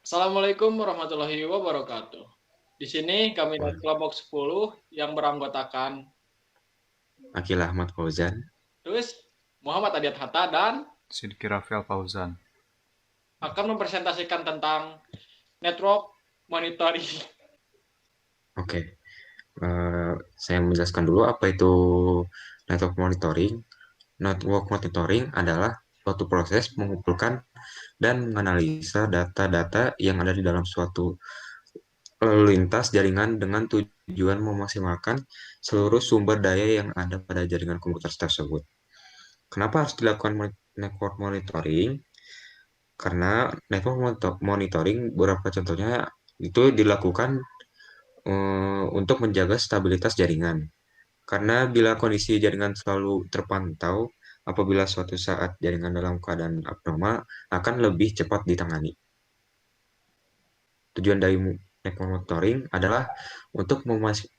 Assalamualaikum warahmatullahi wabarakatuh. Di sini kami dari Wah, kelompok 10 yang beranggotakan Akil Ahmad Fauzan. Terus Muhammad Adiat Hatta dan Sidki Rafael Fauzan. akan mempresentasikan tentang network monitoring. Oke, saya menjelaskan dulu apa itu network monitoring. Network monitoring adalah suatu proses mengumpulkan dan menganalisa data-data yang ada di dalam suatu lalu lintas jaringan dengan tujuan memaksimalkan seluruh sumber daya yang ada pada jaringan komputer tersebut. Kenapa harus dilakukan network monitoring? Karena network monitoring beberapa contohnya itu dilakukan untuk menjaga stabilitas jaringan. Karena bila kondisi jaringan selalu terpantau, apabila suatu saat jaringan dalam keadaan abnormal, akan lebih cepat ditangani. Tujuan dari network monitoring adalah untuk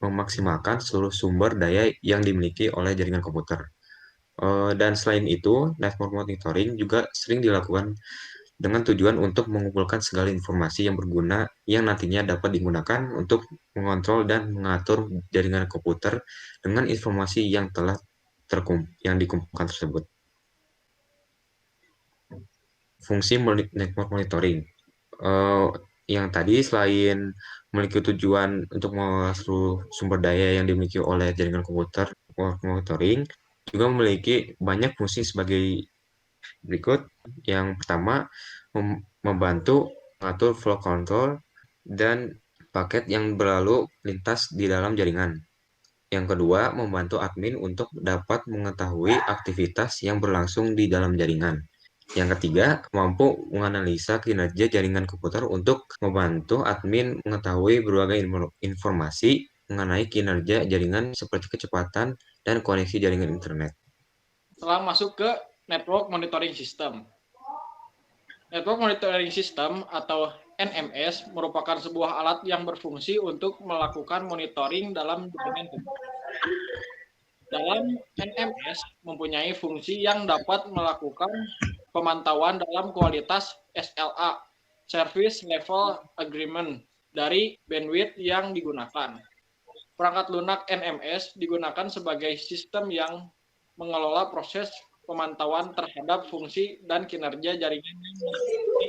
memaksimalkan seluruh sumber daya yang dimiliki oleh jaringan komputer. Dan selain itu, network monitoring juga sering dilakukan dengan tujuan untuk mengumpulkan segala informasi yang berguna yang nantinya dapat digunakan untuk mengontrol dan mengatur jaringan komputer dengan informasi yang telah yang dikumpulkan tersebut. Fungsi network monitoring eh, yang tadi selain memiliki tujuan untuk mengolah seluruh sumber daya yang dimiliki oleh jaringan komputer, network monitoring juga memiliki banyak fungsi sebagai berikut. Yang pertama, membantu mengatur flow control dan paket yang berlalu lintas di dalam jaringan. Yang kedua, membantu admin untuk dapat mengetahui aktivitas yang berlangsung di dalam jaringan. Yang ketiga, mampu menganalisa kinerja jaringan komputer untuk membantu admin mengetahui berbagai informasi mengenai kinerja jaringan seperti kecepatan dan koneksi jaringan internet. Setelah masuk ke network monitoring system. Network monitoring system atau NMS merupakan sebuah alat yang berfungsi untuk melakukan monitoring dalam jaringan komputer. Dalam NMS mempunyai fungsi yang dapat melakukan pemantauan dalam kualitas SLA (Service Level Agreement) dari bandwidth yang digunakan. Perangkat lunak NMS digunakan sebagai sistem yang mengelola proses pemantauan terhadap fungsi dan kinerja jaringan yang meliputi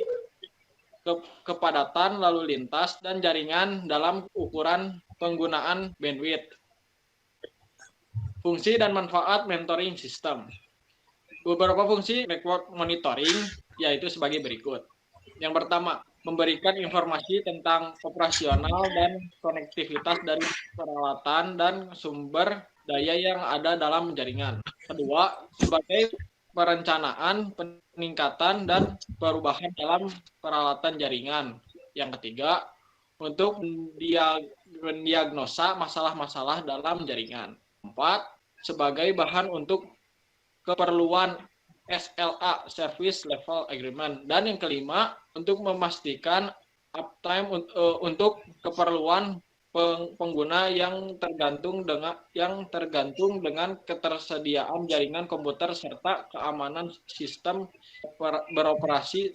kepadatan lalu lintas dan jaringan dalam ukuran penggunaan bandwidth. Fungsi dan manfaat monitoring system. Beberapa fungsi network monitoring yaitu sebagai berikut. Yang pertama, memberikan informasi tentang operasional dan konektivitas dari peralatan dan sumber daya yang ada dalam jaringan. Kedua, sebagai perencanaan, peningkatan, dan perubahan dalam peralatan jaringan. Yang ketiga, untuk mendiagnosa masalah-masalah dalam jaringan. Empat, sebagai bahan untuk keperluan SLA (Service Level Agreement). Dan yang kelima, untuk memastikan uptime untuk keperluan pengguna yang tergantung dengan ketersediaan jaringan komputer serta keamanan sistem beroperasi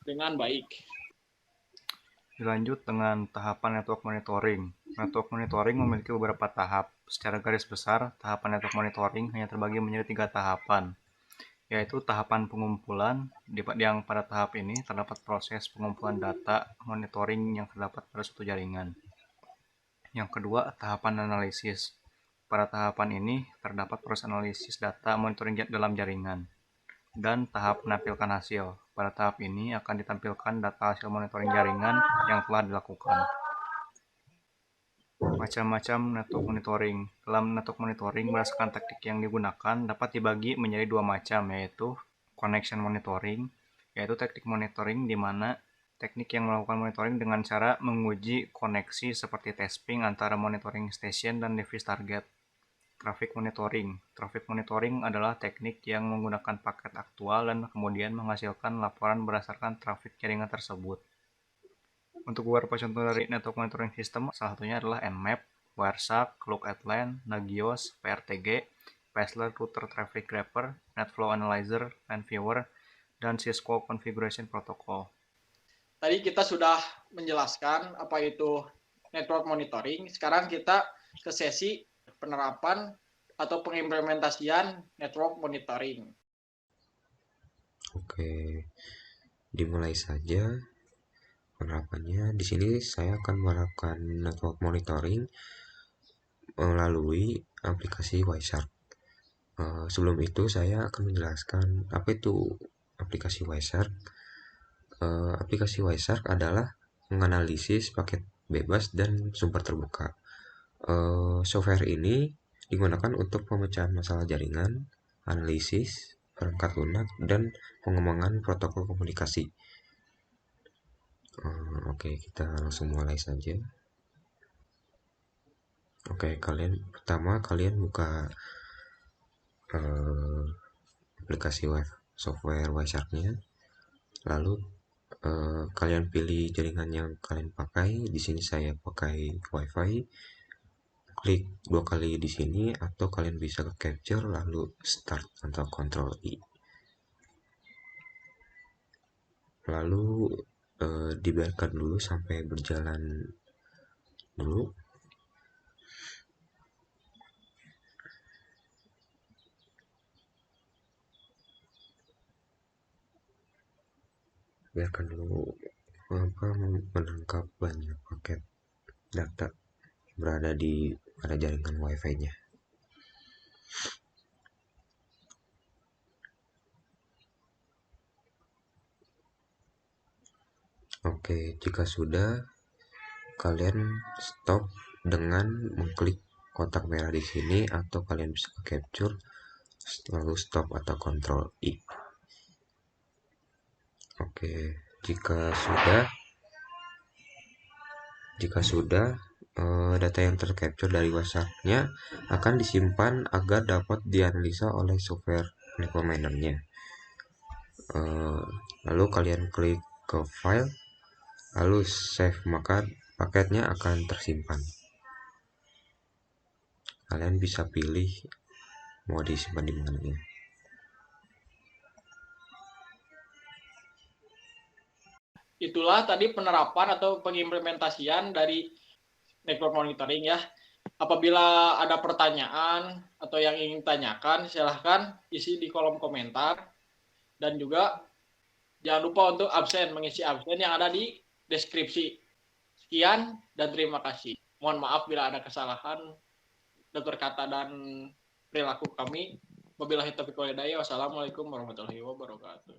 dengan baik. Dilanjut dengan tahapan network monitoring. Network monitoring memiliki beberapa tahap. Secara garis besar, tahapan network monitoring hanya terbagi menjadi 3 tahapan, yaitu tahapan pengumpulan, yang pada tahap ini terdapat proses pengumpulan data monitoring yang terdapat pada suatu jaringan. Yang kedua, tahapan analisis. Pada tahapan ini terdapat proses analisis data monitoring dalam jaringan. Dan tahap menampilkan hasil. Pada tahap ini akan ditampilkan data hasil monitoring jaringan yang telah dilakukan. Macam-macam network monitoring. Dalam network monitoring, berdasarkan teknik yang digunakan dapat dibagi menjadi 2 macam, yaitu connection monitoring, yaitu teknik monitoring di mana teknik yang melakukan monitoring dengan cara menguji koneksi seperti tasping antara monitoring station dan device target. Traffic monitoring. Traffic monitoring adalah teknik yang menggunakan paket aktual dan kemudian menghasilkan laporan berdasarkan trafik jaringan tersebut. Untuk beberapa contoh dari network monitoring system, salah satunya adalah Nmap, Wireshark, Look@LAN, Nagios, PRTG, Paisley Router Traffic Grapher, NetFlow Analyzer, LAN Viewer, dan Cisco Configuration Protocol. tadi kita sudah menjelaskan apa itu network monitoring. Sekarang kita ke sesi penerapan atau pengimplementasian network monitoring. Oke, dimulai saja penerapannya. Di sini saya akan menerapkan network monitoring melalui aplikasi Wireshark. Sebelum itu saya akan menjelaskan apa itu aplikasi Wireshark. Aplikasi Wireshark adalah menganalisis paket bebas dan sumber terbuka. Software ini digunakan untuk pemecahan masalah jaringan, analisis perangkat lunak, dan pengembangan protokol komunikasi. Oke, kita langsung mulai saja. Oke, kalian buka aplikasi software Wireshark-nya, lalu kalian pilih jaringan yang kalian pakai. Di sini saya pakai WiFi. Klik 2 kali di sini atau kalian bisa ke capture lalu start atau Ctrl I. Lalu dibiarkan dulu sampai berjalan dulu. Biarkan dulu menangkap banyak paket data berada pada jaringan WiFi-nya. Oke, jika sudah, kalian stop dengan mengklik kotak merah di sini atau kalian bisa capture lalu stop atau Ctrl I. Oke, jika sudah data yang tercapture dari Wireshark-nya akan disimpan agar dapat dianalisa oleh software network miner-nya. Lalu kalian klik ke file, lalu save, maka paketnya akan tersimpan. Kalian bisa pilih mau disimpan di mana. Itulah tadi penerapan atau pengimplementasian dari network monitoring ya. Apabila ada pertanyaan atau yang ingin tanyakan, silahkan isi di kolom komentar. Dan juga jangan lupa untuk mengisi absen yang ada di deskripsi. Sekian dan terima kasih. Mohon maaf bila ada kesalahan tutur kata dan perilaku kami. Wabillahi taufiq wal hidayah. Wassalamualaikum warahmatullahi wabarakatuh.